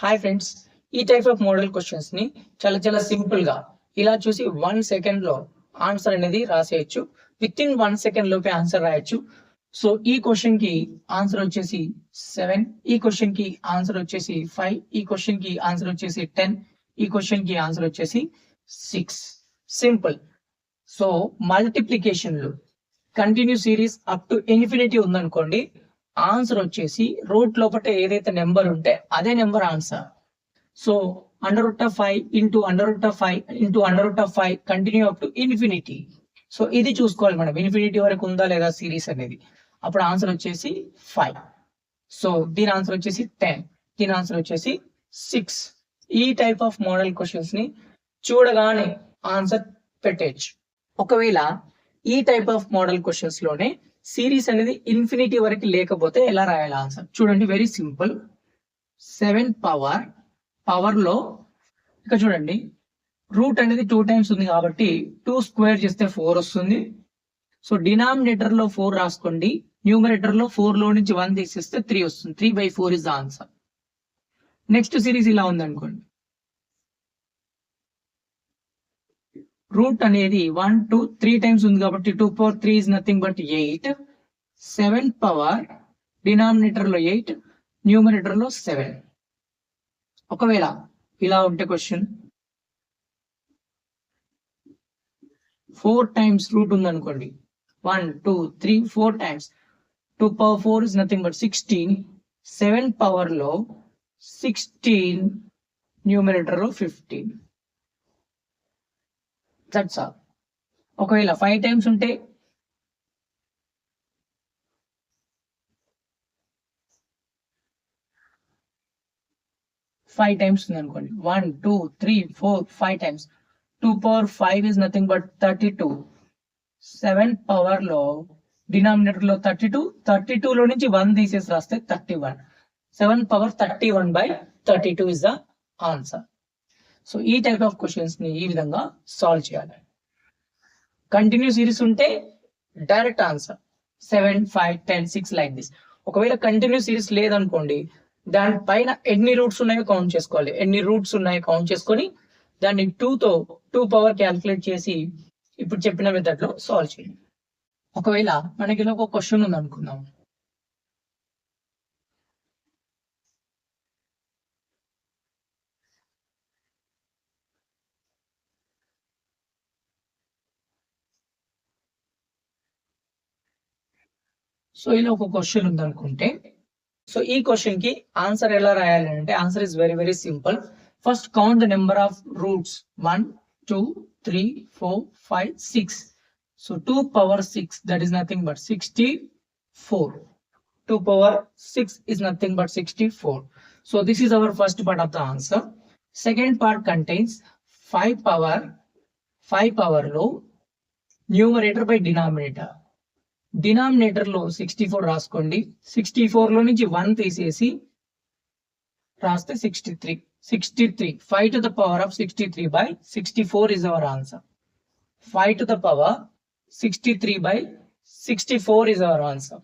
Hi friends, ఈ type of model questions ని చాలా సింపుల్ గా ఇలా చూసి 1 సెకండ్ లో ఆన్సర్ అనేది రాసేయచ్చు. విత్ ఇన్ 1 సెకండ్ లోపే ఆన్సర్ రాయొచ్చు. సో ఈ క్వశ్చన్ కి ఆన్సర్ వచ్చేసి 7, ఈ క్వశ్చన్ కి ఆన్సర్ వచ్చేసి 5, ఈ క్వశ్చన్ కి ఆన్సర్ వచ్చేసి 10, ఈ క్వశ్చన్ కి ఆన్సర్ వచ్చేసి 6. సింపుల్. సో మల్టిప్లికేషన్ లో continue series up to infinity ఉందనుకోండి, ఆన్సర్ వచ్చేసి రూట్ లోపల ఏదైతే నెంబర్ ఉంటే అదే number answer. So √5 into √5 into √5 continue up to infinity. So ఇది చూసుకోవాలి మనం, ఇన్ఫినిటీ వరకు ఉందా లేదా సిరీస్ అనేది. అప్పుడు ఆన్సర్ వచ్చేసి 5. సో దీని ఆన్సర్ వచ్చేసి 10, దీని ఆన్సర్ వచ్చేసి 6. ఈ టైప్ ఆఫ్ మోడల్ క్వశ్చన్స్ ని చూడగానే ఆన్సర్ పెట్టేయచ్చు. ఒకవేళ ఈ టైప్ ఆఫ్ మోడల్ క్వశ్చన్స్ లోనే సిరీస్ అనేది ఇన్ఫినిటీ వరకు లేకపోతే ఎలా రాయాలి ఆన్సర్ చూడండి. Very simple. 7 పవర్ లో ఇక్కడ చూడండి, రూట్ అనేది 2 టైమ్స్ ఉంది కాబట్టి 2 స్క్వేర్ చేస్తే 4 వస్తుంది. సో డినామినేటర్ లో 4 రాసుకోండి, న్యూమరేటర్ లో 4 లో నుంచి 1 తీసేస్తే 3 వస్తుంది. 3/4 is the answer. Next series ఇలా ఉంది అనుకోండి, రూట్ అనేది 1, 2, 3 టైమ్స్ ఉంది కాబట్టి 2/3 is nothing but 8. 7 power denominator లో 8, న్యూమరేటర్ లో 7. ఒకవేళ ఇలా ఉంటే క్వశ్చన్ 4 టైమ్స్ రూట్ ఉంది అనుకోండి, 1, 2, 3, 4 times. 2/4 is nothing but 16. 7 power లో 16, న్యూమరేటర్ లో 15. That's all. ఒకవేళ 5 టైమ్స్ ఉంటే 5 టైమ్స్ ఉంది అనుకోండి, 1, 2, 3, 4, 5 times. 2/5 is nothing but 32. 7 power లో డినామినేటర్ లో 32, 32 లో నుంచి 1 తీసేసి రాస్తే 31. 7 power 31/32 is the answer. So ఈ టైప్ ఆఫ్ క్వశ్చన్స్ ని ఈ విధంగా సాల్వ్ చేయాలి. కంటిన్యూ సిరీస్ ఉంటే డైరెక్ట్ ఆన్సర్ 7, 5, 10, 6 లైక్ దిస్. ఒకవేళ కంటిన్యూ సిరీస్ లేదనుకోండి, దానిపైన ఎన్ని రూట్స్ ఉన్నాయో కౌంట్ చేసుకోవాలి. ఎన్ని రూట్స్ ఉన్నాయో కౌంట్ చేసుకొని దాన్ని 2 పవర్ క్యాల్కులేట్ చేసి ఇప్పుడు చెప్పిన మెథడ్ లో సాల్వ్ చేయండి. ఒకవేళ మనకి ఇలా ఒక క్వశ్చన్ ఉంది అనుకుందాం, సో ఇలా ఒక క్వశ్చన్ ఉంది అనుకుంటే, సో ఈ క్వశ్చన్ కి ఆన్సర్ ఎలా రాయాలి అంటే answer is very simple. First count the number of roots. 1, 2, 3, 4, 5, 6. So 2 power 6 that is nothing but 64. 2 power 6 is nothing but 64. So this is our first part of the answer. Second part contains 5 power low numerator by denominator. Denominator లో 64 రాసుకోండి. 64 లో నుంచి 1 తీసేసి రాస్తే 63. 5 to the power of 63/64 is our answer. 5 to the power 63/64 is our answer.